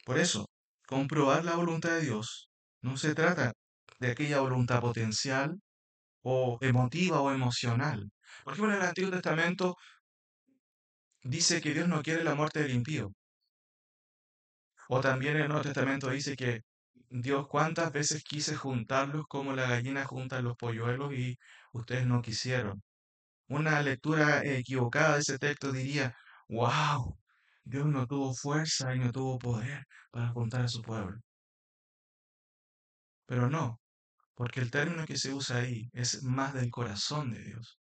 Por eso, comprobar la voluntad de Dios no se trata de aquella voluntad potencial o emotiva o emocional. Por ejemplo, en el Antiguo Testamento dice que Dios no quiere la muerte del impío. O también en el Nuevo Testamento dice que Dios cuántas veces quise juntarlos como la gallina junta los polluelos y ustedes no quisieron. Una lectura equivocada de ese texto diría, wow, Dios no tuvo fuerza y no tuvo poder para juntar a su pueblo. Pero no, porque el término que se usa ahí es más del corazón de Dios.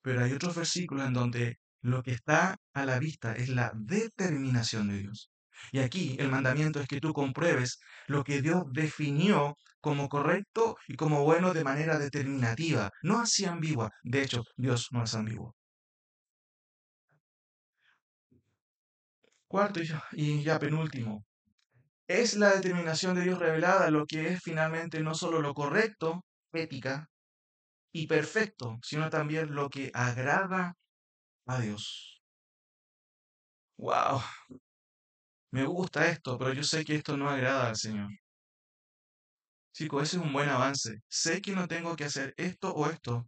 Pero hay otros versículos en donde lo que está a la vista es la determinación de Dios. Y aquí el mandamiento es que tú compruebes lo que Dios definió como correcto y como bueno de manera determinativa, no así ambigua. De hecho, Dios no es ambiguo. Cuarto y ya penúltimo, es la determinación de Dios revelada lo que es finalmente no solo lo correcto, ética y perfecto, sino también lo que agrada a Dios. Wow, me gusta esto, pero yo sé que esto no agrada al Señor. Chicos, ese es un buen avance. Sé que no tengo que hacer esto o esto,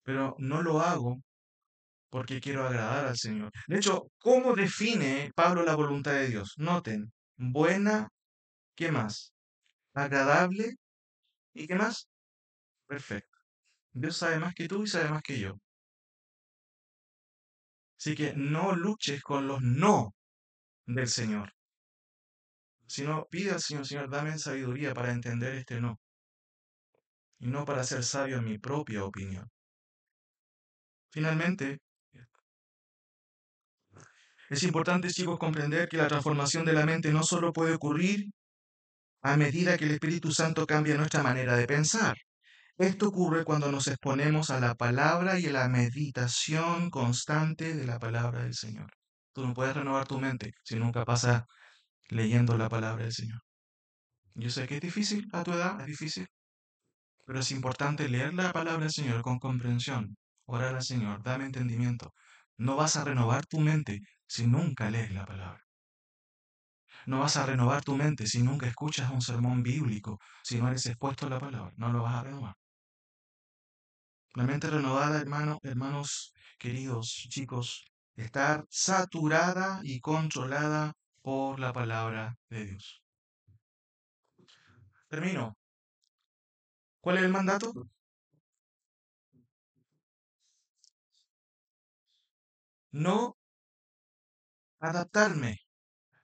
pero no lo hago porque quiero agradar al Señor. De hecho, ¿cómo define Pablo la voluntad de Dios? Noten, buena, ¿qué más? Agradable, ¿y qué más? Perfecto. Dios sabe más que tú y sabe más que yo. Así que no luches con los no del Señor, sino pide al Señor, Señor, dame sabiduría para entender este no, y no para ser sabio en mi propia opinión. Finalmente, es importante, chicos, comprender que la transformación de la mente no solo puede ocurrir a medida que el Espíritu Santo cambia nuestra manera de pensar. Esto ocurre cuando nos exponemos a la palabra y a la meditación constante de la palabra del Señor. Tú no puedes renovar tu mente si nunca pasas leyendo la palabra del Señor. Yo sé que es difícil a tu edad, es difícil, pero es importante leer la palabra del Señor con comprensión, orar al Señor, dame entendimiento. No vas a renovar tu mente si nunca lees la palabra. No vas a renovar tu mente si nunca escuchas un sermón bíblico, si no eres expuesto a la palabra. No lo vas a renovar. La mente renovada, hermanos queridos, chicos, está saturada y controlada por la palabra de Dios. Termino. ¿Cuál es el mandato? No adaptarme.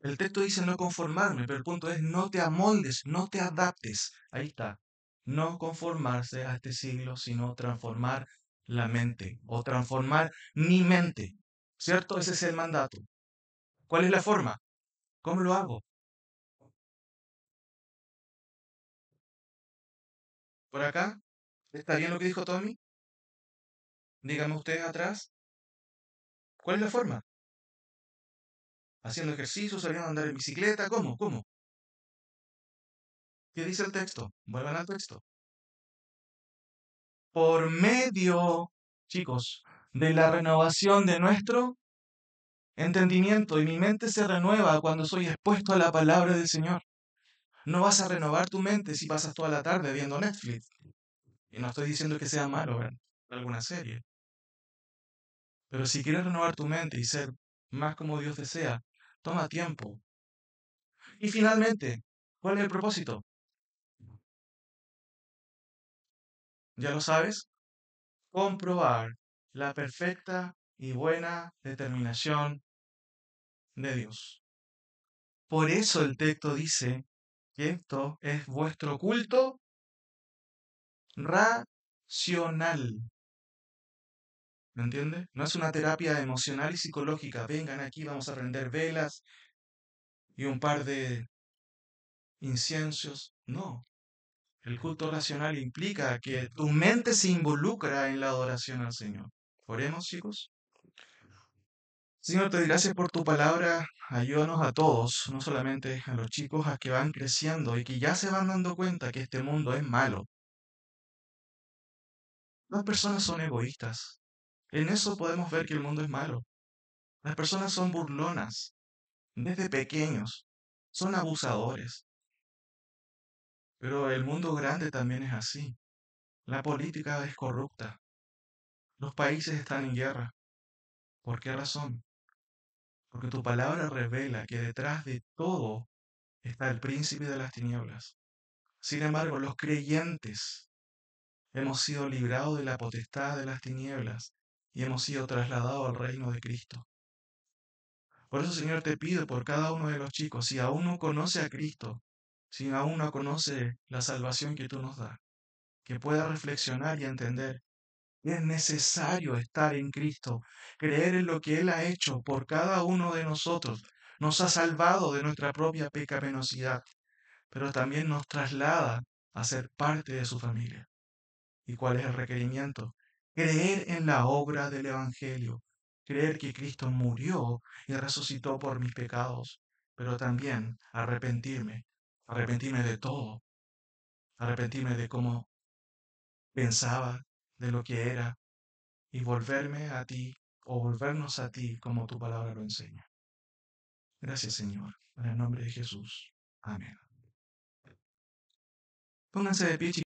El texto dice no conformarme, pero el punto es no te amoldes, no te adaptes. Ahí está. No conformarse a este siglo, sino transformar la mente o transformar mi mente. ¿Cierto? Ese es el mandato. ¿Cuál es la forma? ¿Cómo lo hago? ¿Por acá? ¿Está bien lo que dijo Tommy? Díganme ustedes atrás. ¿Cuál es la forma? Haciendo ejercicio, saliendo a andar en bicicleta. ¿Cómo? ¿Cómo? ¿Qué dice el texto? Vuelvan al texto. Por medio, chicos, de la renovación de nuestro entendimiento. Y mi mente se renueva cuando soy expuesto a la palabra del Señor. No vas a renovar tu mente si pasas toda la tarde viendo Netflix. Y no estoy diciendo que sea malo ver alguna serie. Pero si quieres renovar tu mente y ser más como Dios desea, toma tiempo. Y finalmente, ¿cuál es el propósito? ¿Ya lo sabes? Comprobar la perfecta y buena determinación de Dios. Por eso el texto dice que esto es vuestro culto racional. ¿Me entiendes? No es una terapia emocional y psicológica. Vengan aquí, vamos a prender velas y un par de inciensos. No. El culto racional implica que tu mente se involucra en la adoración al Señor. Oremos, chicos. Señor, te doy gracias por tu palabra. Ayúdanos a todos, no solamente a los chicos, a que van creciendo y que ya se van dando cuenta que este mundo es malo. Las personas son egoístas. En eso podemos ver que el mundo es malo. Las personas son burlonas desde pequeños. Son abusadores. Pero el mundo grande también es así. La política es corrupta. Los países están en guerra. ¿Por qué razón? Porque tu palabra revela que detrás de todo está el príncipe de las tinieblas. Sin embargo, los creyentes hemos sido librados de la potestad de las tinieblas y hemos sido trasladados al reino de Cristo. Por eso, Señor, te pido por cada uno de los chicos, si aún no conoce a Cristo, si aún no conoce la salvación que tú nos das, que pueda reflexionar y entender que es necesario estar en Cristo, creer en lo que Él ha hecho por cada uno de nosotros. Nos ha salvado de nuestra propia pecaminosidad, pero también nos traslada a ser parte de su familia. ¿Y cuál es el requerimiento? Creer en la obra del Evangelio, creer que Cristo murió y resucitó por mis pecados, pero también arrepentirme de todo, arrepentirme de cómo pensaba, de lo que era, y volverme a ti o volvernos a ti como tu palabra lo enseña. Gracias, Señor, en el nombre de Jesús. Amén. Pónganse de pie, chicos.